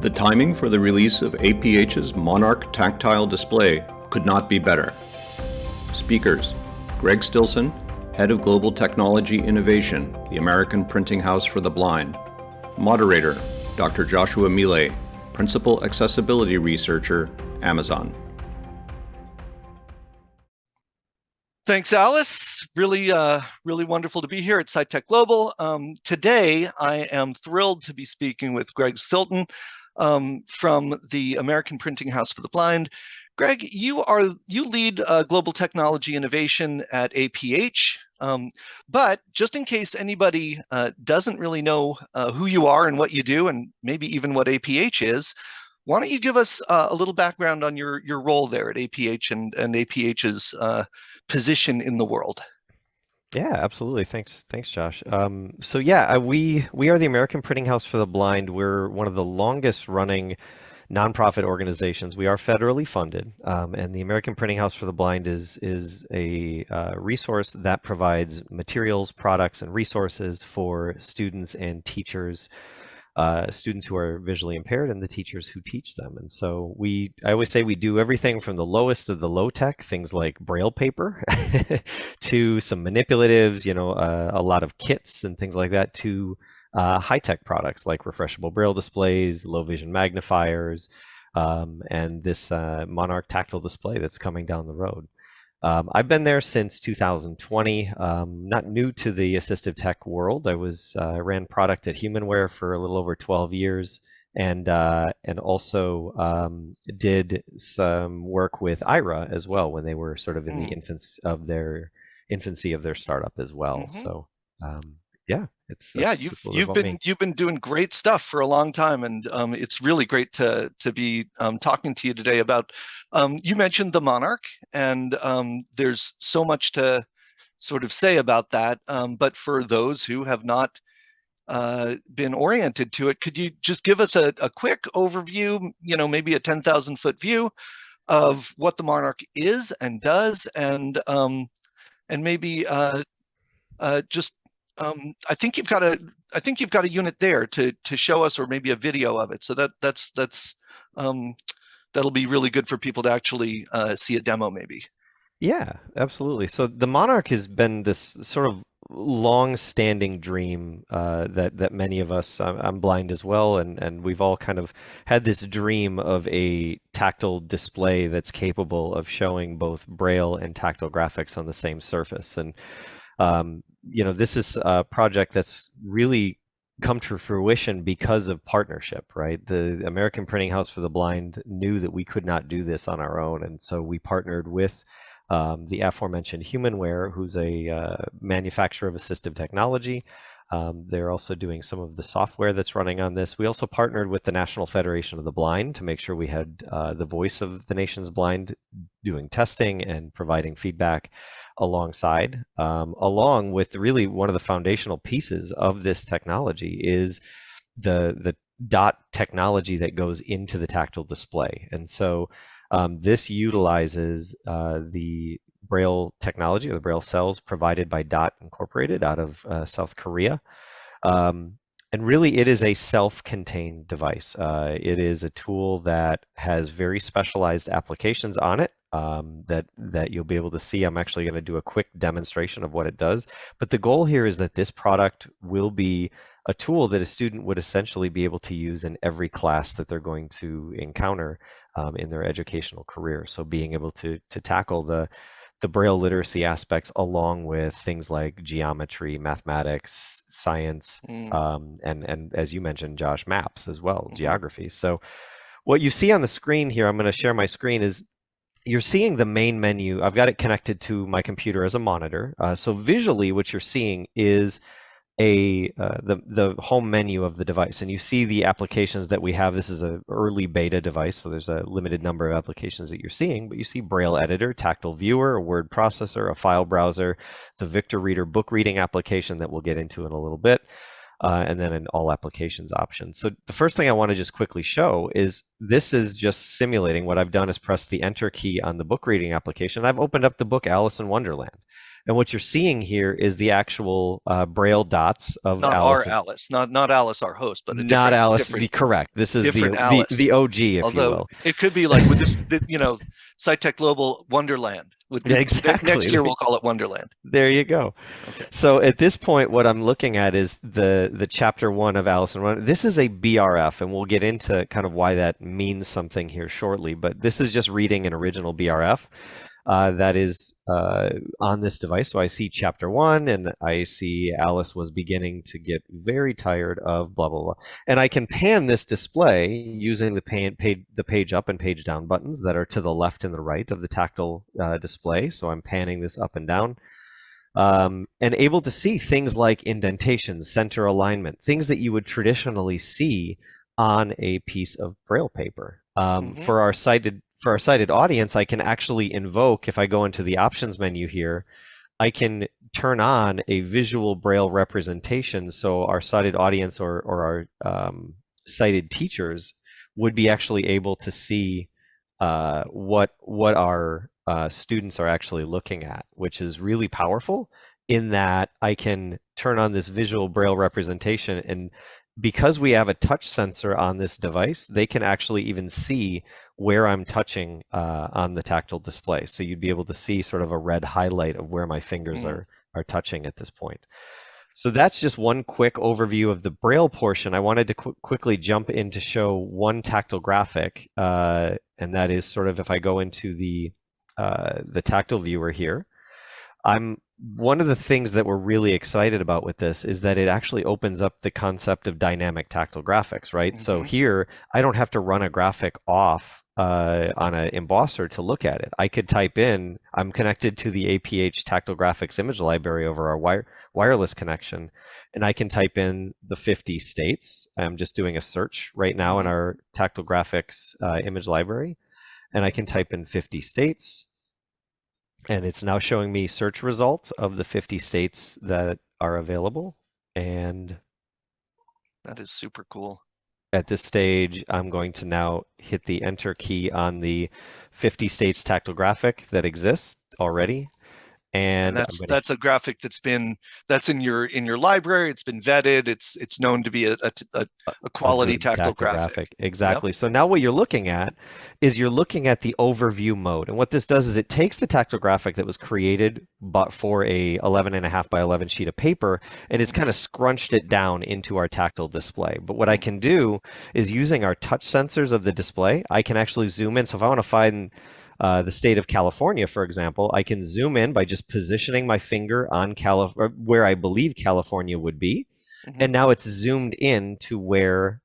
The timing for the release of APH's Monarch tactile display could not be better. Speakers: Greg Stilson, Head of Global Technology Innovation, the American Printing House for the Blind. Moderator: Dr. Joshua Millet, Principal Accessibility Researcher, Amazon. Thanks, Alice. Really wonderful to be here at SciTech Global. Today, I am thrilled to be speaking with Greg Stilson from the American Printing House for the Blind. Greg, you lead global technology innovation at APH. But just in case anybody doesn't really know who you are and what you do, and maybe even what APH is, why don't you give us a little background on your role there at APH and APH's position in the world? Yeah, absolutely. Thanks, Josh. So yeah, we are the American Printing House for the Blind. We're one of the longest running nonprofit organizations. We are federally funded, and the American Printing House for the Blind is a resource that provides materials, products, and resources for students and teachers, students who are visually impaired and the teachers who teach them. And so I always say we do everything from the lowest of the low tech, things like Braille paper, to some manipulatives, a lot of kits and things like that, to high-tech products like refreshable Braille displays, low vision magnifiers, and this Monarch tactile display that's coming down the road. I've been there since 2020, not new to the assistive tech world. I ran product at Humanware for a little over 12 years, and also did some work with IRA as well when they were sort of in the infancy of their startup as well. Mm-hmm. So yeah, you've been doing great stuff for a long time, and it's really great to be talking to you today about. You mentioned the Monarch, and there's so much to sort of say about that. But for those who have not been oriented to it, could you just give us a quick overview? Maybe a 10,000-foot view of what the Monarch is and does, and maybe just. I think you've got a unit there to show us, or maybe a video of it. So that'll be really good for people to actually see a demo, maybe. Yeah, absolutely. So the Monarch has been this sort of long-standing dream that many of us, I'm blind as well, and we've all kind of had this dream of a tactile display that's capable of showing both Braille and tactile graphics on the same surface. And this is a project that's really come to fruition because of partnership, right? The American Printing House for the Blind knew that we could not do this on our own, and so we partnered with the aforementioned Humanware, who's a manufacturer of assistive technology. They're also doing some of the software that's running on this. We also partnered with the National Federation of the Blind to make sure we had the voice of the nation's blind doing testing and providing feedback alongside, along with really one of the foundational pieces of this technology is the dot technology that goes into the tactile display. And so this utilizes the Braille technology, or the Braille cells provided by DOT Incorporated out of South Korea. And really, it is a self-contained device. It is a tool that has very specialized applications on it that you'll be able to see. I'm actually going to do a quick demonstration of what it does. But the goal here is that this product will be a tool that a student would essentially be able to use in every class that they're going to encounter in their educational career. So being able to tackle the Braille literacy aspects along with things like geometry, mathematics, science, and as you mentioned, Josh, maps as well, geography. So what you see on the screen here, I'm going to share my screen, is you're seeing the main menu. I've got it connected to my computer as a monitor. So visually what you're seeing is the home menu of the device, and you see the applications that we have. This is an early beta device, so there's a limited number of applications that you're seeing, but you see Braille editor, tactile viewer, a word processor, a file browser, the Victor Reader book reading application that we'll get into in a little bit. and then an all applications option. So the first thing I want to just quickly show is this is just simulating. What I've done is press the enter key on the book reading application. I've opened up the book Alice in Wonderland. And what you're seeing here is the actual Braille dots of not Alice. Our Alice, not Alice, our host, but a not Alice. Correct. This is the OG, if although you will. It could be like with this, SciTech Global Wonderland. Exactly. Next year we'll call it Wonderland. There you go. Okay. So at this point, what I'm looking at is the chapter 1 of Alice in Wonderland. This is a BRF, and we'll get into kind of why that means something here shortly. But this is just reading an original BRF. That is on this device. So I see chapter 1, and I see Alice was beginning to get very tired of blah, blah, blah. And I can pan this display using the page up and page down buttons that are to the left and the right of the tactile display. So I'm panning this up and down. And able to see things like indentations, center alignment, things that you would traditionally see on a piece of Braille paper. For our sighted audience, I can actually invoke, if I go into the options menu here, I can turn on a visual Braille representation. So our sighted audience or our sighted teachers would be actually able to see what our students are actually looking at, which is really powerful in that I can turn on this visual Braille representation, and because we have a touch sensor on this device, they can actually even see where I'm touching on the tactile display. So you'd be able to see sort of a red highlight of where my fingers are touching at this point. So that's just one quick overview of the Braille portion. I wanted to quickly jump in to show one tactile graphic, and that is sort of if I go into the tactile viewer here. One of the things that we're really excited about with this is that it actually opens up the concept of dynamic tactile graphics, right? So here, I don't have to run a graphic off on an embosser to look at it. I could type in, I'm connected to the APH tactile graphics image library over our wireless connection, and I can type in the 50 states. I'm just doing a search right now in our tactile graphics image library, and I can type in 50 states. And it's now showing me search results of the 50 states that are available. And that is super cool. At this stage, I'm going to now hit the enter key on the 50 states tactile graphic that exists already. And that's a graphic that's in your library. It's been vetted. It's known to be a quality tactile graphic. Exactly. Yep. So now what you're looking at is you're looking at the overview mode. And what this does is it takes the tactile graphic that was created but for a 11.5 by 11 sheet of paper, and it's kind of scrunched it down into our tactile display. But what I can do is using our touch sensors of the display, I can actually zoom in. So if I want to find the state of California, for example, I can zoom in by just positioning my finger on where I believe California would be. And now it's zoomed in to where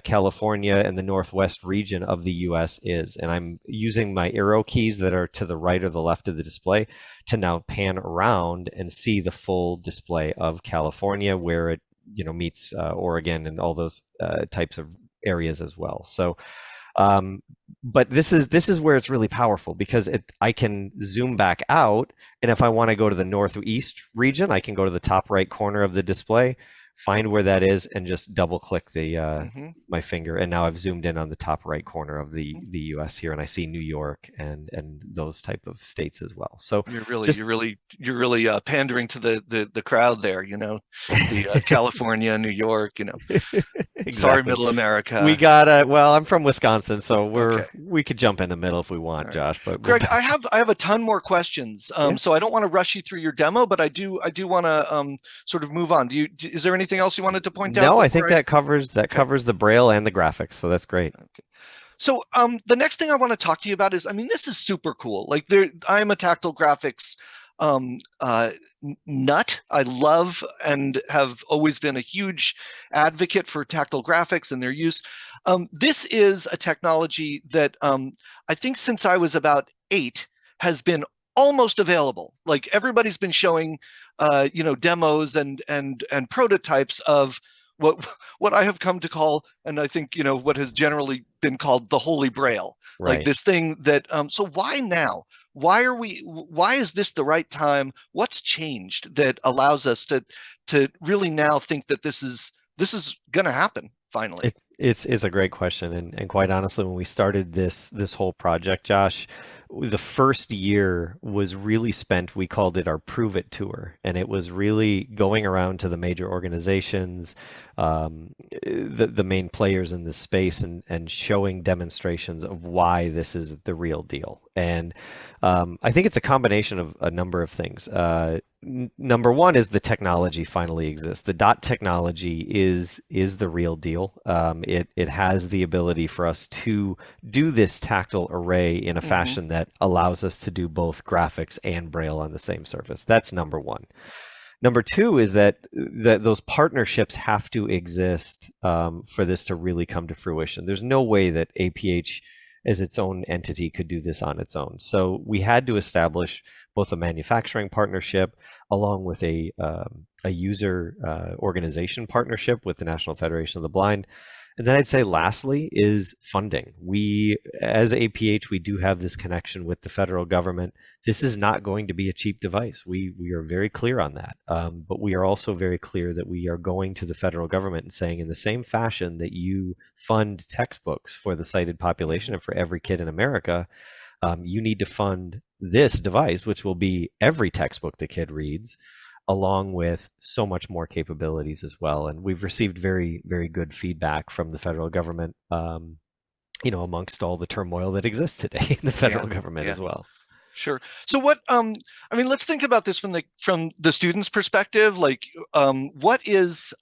California and the northwest region of the US is. And I'm using my arrow keys that are to the right or the left of the display to now pan around and see the full display of California, where it meets Oregon and all those types of areas as well. So but this is where it's really powerful, because I can zoom back out, and if I want to go to the northeast region, I can go to the top right corner of the display, find where that is, and just double click the my finger, and now I've zoomed in on the top right corner of the US here, and I see New York and those type of states as well. So you're really pandering to the crowd there, the California, New York, Exactly. Sorry, Middle America. We got well, I'm from Wisconsin, so we could jump in the middle if we want, right, Josh. But Greg, I have a ton more questions. So I don't want to rush you through your demo, but I do want to sort of move on. Is there anything else you wanted to point out? No, I think that covers the Braille and the graphics, so that's great. Okay. So the next thing I want to talk to you about is, this is super cool. Like I am a tactile graphics nut. I love and have always been a huge advocate for tactile graphics and their use. This is a technology that I think since I was about 8 has been almost available. Like everybody's been showing, demos and prototypes of what I have come to call, and I think what has generally been called the Holy Braille, right, like this thing that. So why now? why is this the right time? What's changed that allows us to really now think that this is going to happen finally? It's a great question, and quite honestly, when we started this whole project, Josh, the first year was really spent. We called it our Prove It Tour, and it was really going around to the major organizations, the main players in this space, and showing demonstrations of why this is the real deal. And I think it's a combination of a number of things. Number one is the technology finally exists. The dot technology is the real deal. It has the ability for us to do this tactile array in a fashion that allows us to do both graphics and Braille on the same surface. That's number one. Number two is that those partnerships have to exist for this to really come to fruition. There's no way that APH as its own entity could do this on its own. So we had to establish both a manufacturing partnership along with a user organization partnership with the National Federation of the Blind. And then I'd say lastly is funding. We, as APH, we do have this connection with the federal government. This is not going to be a cheap device. We are very clear on that. But we are also very clear that we are going to the federal government and saying, in the same fashion that you fund textbooks for the sighted population and for every kid in America, you need to fund this device, which will be every textbook the kid reads, along with so much more capabilities as well. And we've received very, very good feedback from the federal government, amongst all the turmoil that exists today in the federal government as well. Sure. So what, I mean, let's think about this from the student's perspective. Like, how is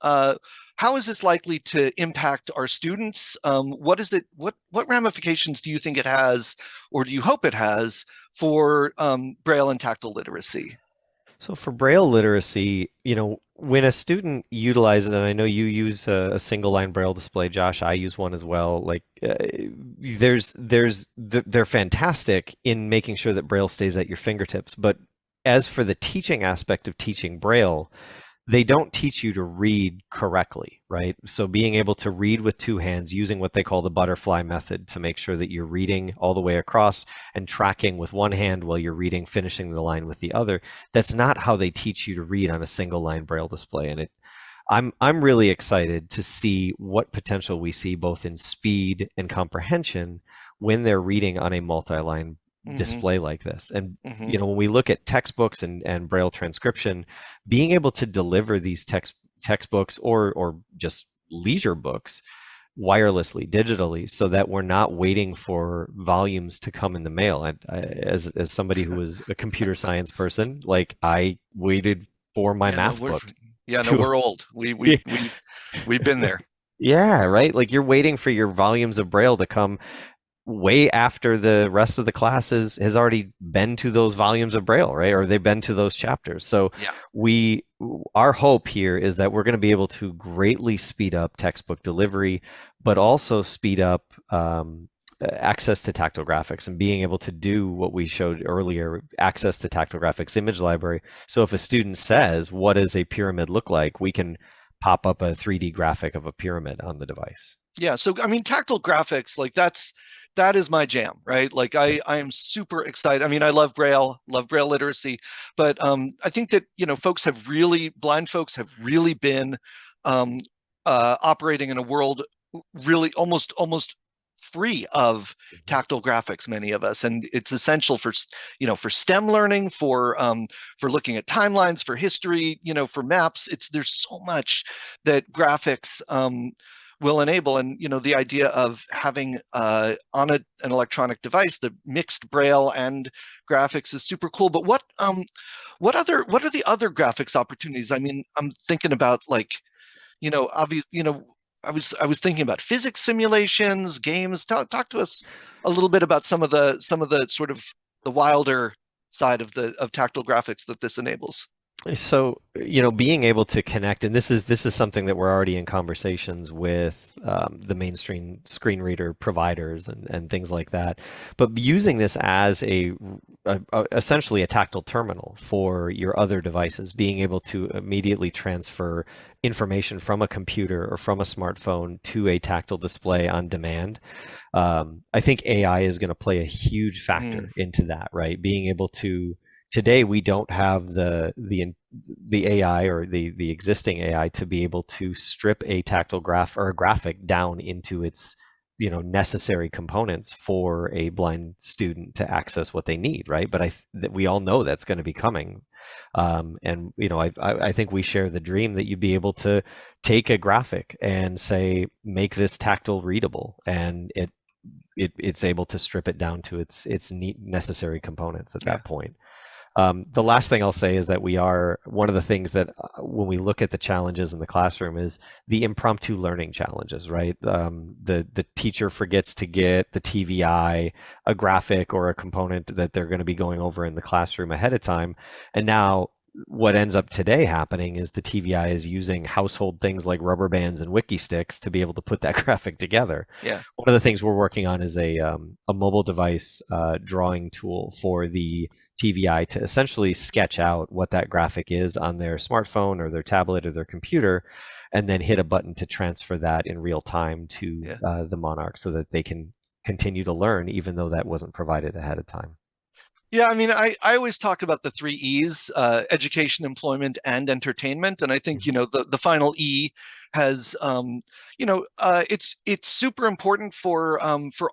this likely to impact our students? What ramifications do you think it has, or do you hope it has, for Braille and tactile literacy? So for Braille literacy, when a student utilizes, and I know you use a single line Braille display, Josh, I use one as well. Like, they're fantastic in making sure that Braille stays at your fingertips. But as for the teaching aspect of teaching Braille, they don't teach you to read correctly, right? So being able to read with two hands, using what they call the butterfly method to make sure that you're reading all the way across and tracking with one hand while you're reading, finishing the line with the other. That's not how they teach you to read on a single line Braille display. And I'm really excited to see what potential we see both in speed and comprehension when they're reading on a multi-line display like this. And when we look at textbooks and Braille transcription, being able to deliver these textbooks or just leisure books wirelessly, digitally, so that we're not waiting for volumes to come in the mail. And as somebody who was a computer science person, like, I waited for my math book. We're old. We've been there. Yeah, right. Like, you're waiting for your volumes of Braille to come way after the rest of the classes has already been to those volumes of Braille, right? Or they've been to those chapters. So our hope here is that we're going to be able to greatly speed up textbook delivery, but also speed up access to tactile graphics and being able to do what we showed earlier, access to tactile graphics image library. So if a student says, what does a pyramid look like? We can pop up a 3D graphic of a pyramid on the device. Yeah. So, I mean, tactile graphics, like, that is my jam, right? Like, I am super excited. I mean, I love Braille literacy, but I think that, blind folks have really been operating in a world really almost free of tactile graphics, many of us, and it's essential for STEM learning, for looking at timelines, for history, for maps. There's so much that graphics will enable. And the idea of having on an electronic device the mixed Braille and graphics is super cool. But what are the other graphics opportunities? I mean, I'm thinking about, like, I was thinking about physics simulations, games. Talk to us a little bit about some of the sort of the wilder side of tactile graphics that this enables. So, being able to connect, and this is something that we're already in conversations with the mainstream screen reader providers and things like that. But using this as essentially a tactile terminal for your other devices, being able to immediately transfer information from a computer or from a smartphone to a tactile display on demand. I think AI is going to play a huge factor into that, right? Being able to today we don't have the AI or the existing AI to be able to strip a tactile graph or a graphic down into its necessary components for a blind student to access what they need, right? But that we all know that's going to be coming, and I think we share the dream that you'd be able to take a graphic and say make this tactile readable, and it's able to strip it down to its necessary components at that point. The last thing I'll say is that one of the things that when we look at the challenges in the classroom is the impromptu learning challenges, right? The teacher forgets to get the TVI, a graphic or a component that they're going to be going over in the classroom ahead of time. And now what ends up today happening is the TVI is using household things like rubber bands and wiki sticks to be able to put that graphic together. Yeah. One of the things we're working on is a mobile device drawing tool for the TVI to essentially sketch out what that graphic is on their smartphone or their tablet or their computer, and then hit a button to transfer that in real time to the Monarch so that they can continue to learn even though that wasn't provided ahead of time. Yeah, I mean, I always talk about the 3 E's: education, employment, and entertainment. And I think, the final E has, it's super important for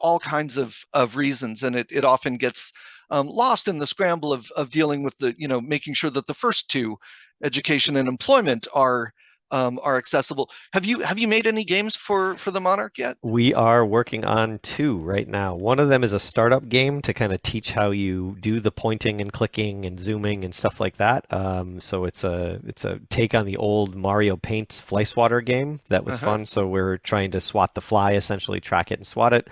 all kinds of reasons. And it often gets lost in the scramble of dealing with making sure that the first two, education and employment, are accessible. Have you made any games for the Monarch yet? We are working on 2 right now. One of them is a startup game to kind of teach how you do the pointing and clicking and zooming and stuff like that. So it's a take on the old Mario Paint's Fly Swatter game that was fun. So we're trying to swat the fly, essentially track it and swat it.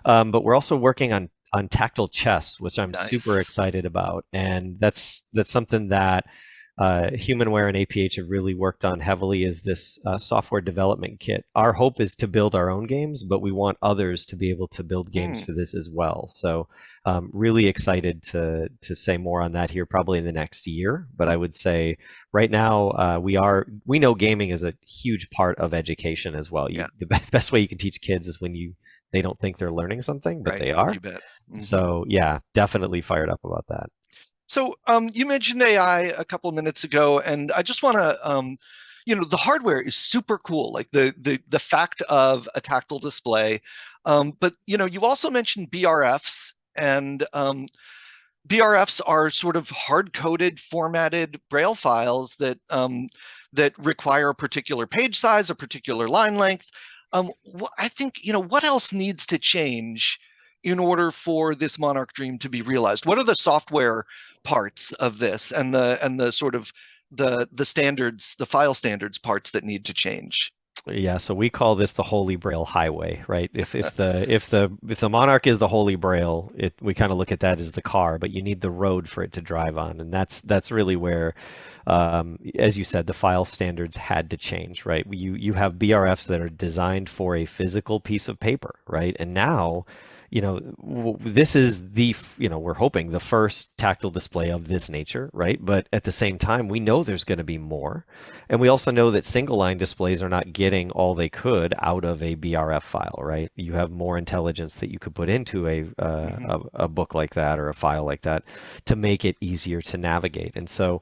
But we're also working on tactile chess, which I'm super excited about, and that's something that Humanware and APH have really worked on heavily, is this software development kit. Our hope is to build our own games, but we want others to be able to build games for this as well. So really excited to say more on that here probably in the next year. But I would say right now we know gaming is a huge part of education as well. The best way you can teach kids is when they don't think they're learning something, but they are. You bet. So yeah, definitely fired up about that. So you mentioned AI a couple of minutes ago, and I just want to, the hardware is super cool, like the fact of a tactile display. But you also mentioned BRFs, and BRFs are sort of hard-coded, formatted Braille files that require a particular page size, a particular line length. I think what else needs to change in order for this Monarch dream to be realized? What are the software parts of this, and the sort of the standards, the file standards parts that need to change? Yeah, so we call this the Holy Braille Highway, right? If the Monarch is the Holy Braille, we kind of look at that as the car, but you need the road for it to drive on, and that's really where, as you said, the file standards had to change, right? You have BRFs that are designed for a physical piece of paper, right? And now, this is we're hoping the first tactile display of this nature, right? But at the same time, we know there's going to be more. And we also know that single line displays are not getting all they could out of a BRF file, right? You have more intelligence that you could put into a book like that or a file like that to make it easier to navigate. And so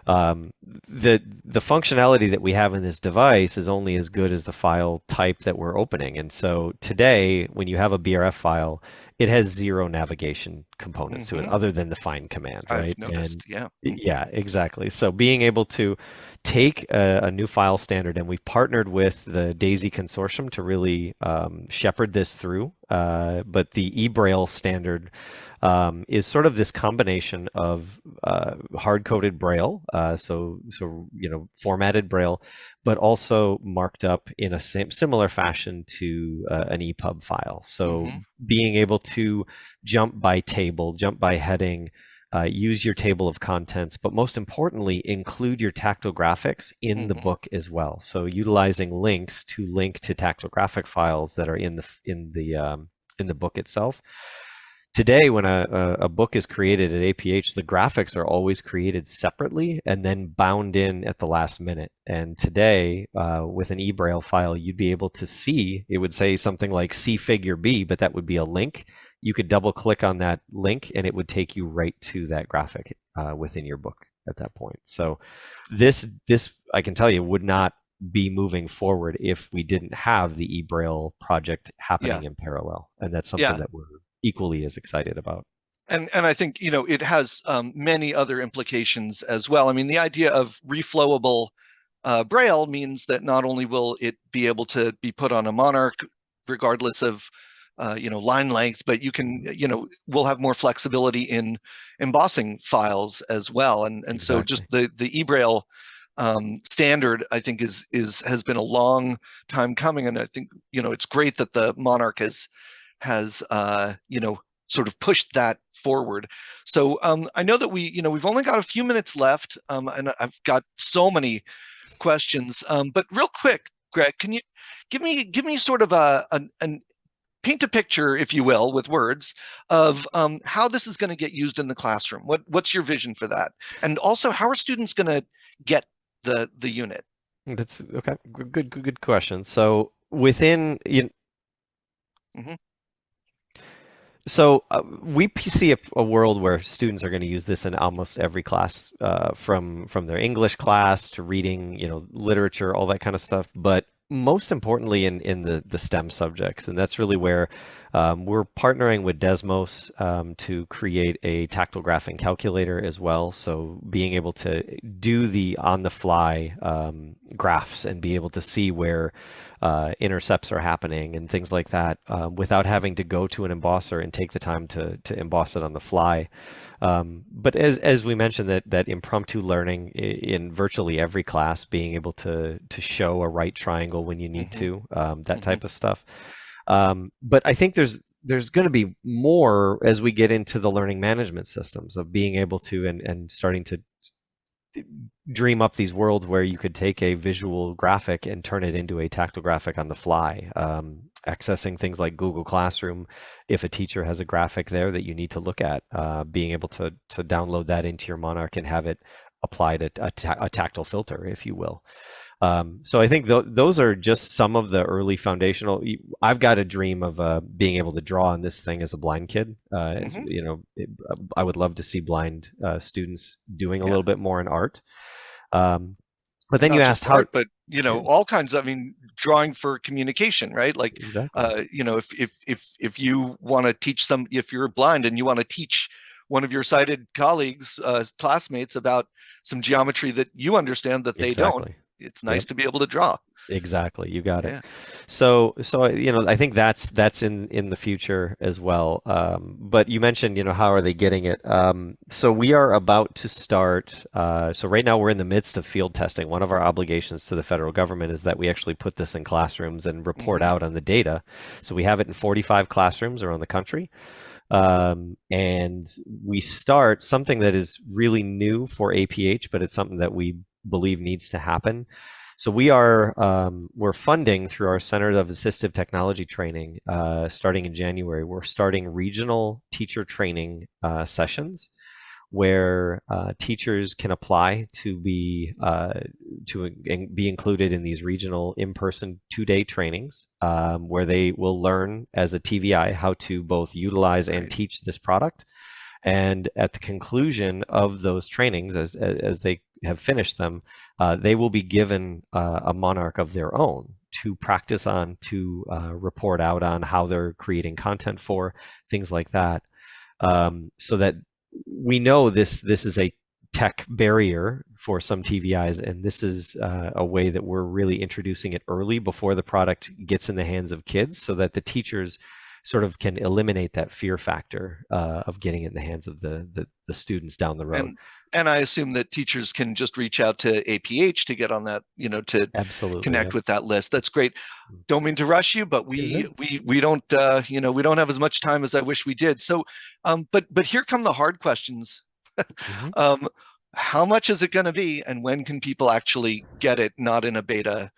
the functionality that we have in this device is only as good as the file type that we're opening. And so today, when you have a BRF file, it has 0 navigation components to it other than the find command, right? I've noticed, yeah, exactly. So being able to take a new file standard, and we've partnered with the DAISY consortium to really shepherd this through. But the eBraille standard is sort of this combination of hard-coded Braille, so formatted Braille, but also marked up in a similar fashion to an EPUB file. So being able to jump by table, jump by heading, use your table of contents, but most importantly, include your tactile graphics in the book as well. So utilizing links to link to tactile graphic files that are in the book itself. Today, when a book is created at APH, the graphics are always created separately and then bound in at the last minute. And today, with an eBraille file, you'd be able to see, it would say something like see figure B, but that would be a link. You could double click on that link and it would take you right to that graphic within your book at that point. So this I can tell you would not be moving forward if we didn't have the eBraille project happening in parallel. And that's something that we're equally as excited about. And I think, it has many other implications as well. I mean, the idea of reflowable Braille means that not only will it be able to be put on a Monarch regardless of line length, but you can, we'll have more flexibility in embossing files as well. And exactly. So just the eBraille standard, I think has been a long time coming. And I think, it's great that the Monarch has sort of pushed that forward. So I know that we've only got a few minutes left, and I've got so many questions. But real quick, Greg, can you give me sort of an paint a picture, if you will, with words of how this is going to get used in the classroom? What's your vision for that? And also, how are students going to get the unit? That's okay. Good question. So within So we see a world where students are going to use this in almost every class, from their English class to reading, literature, all that kind of stuff. But most importantly, in the STEM subjects, and that's really where we're partnering with Desmos to create a tactile graphing calculator as well. So being able to do the on-the-fly graphs and be able to see where intercepts are happening and things like that without having to go to an embosser and take the time to emboss it on the fly. But as we mentioned, that impromptu learning in virtually every class, being able to show a right triangle when you need to, that type of stuff. But I think there's going to be more as we get into the learning management systems of being able to and starting to dream up these worlds where you could take a visual graphic and turn it into a tactile graphic on the fly. Accessing things like Google Classroom, if a teacher has a graphic there that you need to look at, being able to download that into your Monarch and have it applied a tactile filter, if you will. So I think those are just some of the early foundational. I've got a dream of being able to draw on this thing as a blind kid. I would love to see blind students doing a little bit more in art. But then you asked how, but all kinds of, drawing for communication, right? Like, exactly. If you want to teach them, if you're blind and you want to teach one of your sighted colleagues, classmates about some geometry that you understand that they don't, it's nice to be able to draw. Exactly, you got it. So I think that's in the future as well. But you mentioned how are they getting it? So we are about to start. So right now we're in the midst of field testing. One of our obligations to the federal government is that we actually put this in classrooms and report out on the data. So we have it in 45 classrooms around the country. And we start something that is really new for APH, but it's something that we believe needs to happen. So we're funding through our Center of Assistive Technology Training, starting in January. We're starting regional teacher training sessions where teachers can apply to be included in these regional in-person 2-day trainings, where they will learn as a TVI how to both utilize and teach this product. And at the conclusion of those trainings, as they have finished them, they will be given a Monarch of their own to practice on, to report out on how they're creating content for, things like that. So that we know this is a tech barrier for some TVIs, and this is a way that we're really introducing it early before the product gets in the hands of kids, so that the teachers sort of can eliminate that fear factor of getting it in the hands of the students down the road. And I assume that teachers can just reach out to APH to get on that, to absolutely connect with that list. That's great. Don't mean to rush you, but we don't we don't have as much time as I wish we did. So, but here come the hard questions Mm-hmm. How much is it going to be, and when can people actually get it, not in a beta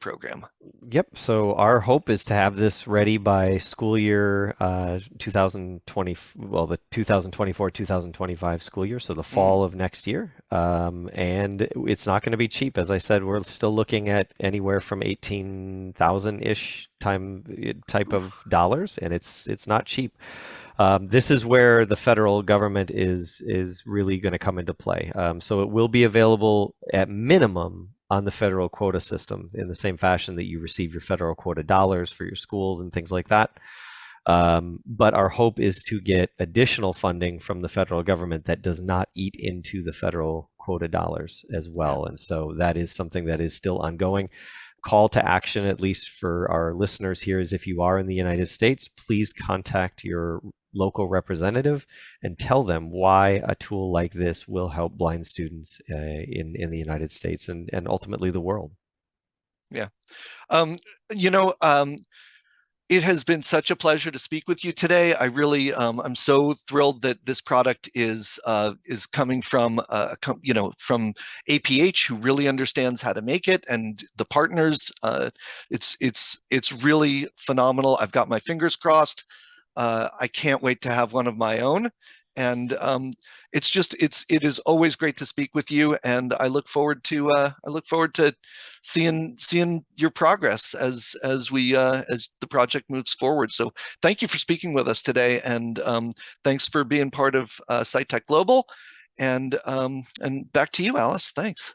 program? Yep. So our hope is to have this ready by school year 2020, well, the 2024-2025 school year, so the fall of next year. And it's not going to be cheap. As I said, we're still looking at anywhere from 18,000-ish type of dollars, and it's not cheap. This is where the federal government is really going to come into play. So it will be available at minimum on the federal quota system in the same fashion that you receive your federal quota dollars for your schools and things like that. But our hope is to get additional funding from the federal government that does not eat into the federal quota dollars as well. And so that is something that is still ongoing. Call to action, at least for our listeners here, is if you are in the United States, please contact your local representative and tell them why a tool like this will help blind students in the United States and ultimately the world. Yeah. It has been such a pleasure to speak with you today. I really, I'm so thrilled that this product is coming from, from APH, who really understands how to make it, and the partners. It's really phenomenal. I've got my fingers crossed. I can't wait to have one of my own. And it is always great to speak with you, and I look forward to seeing your progress as the project moves forward. So thank you for speaking with us today, and thanks for being part of SciTech Global. And back to you, Alice. Thanks.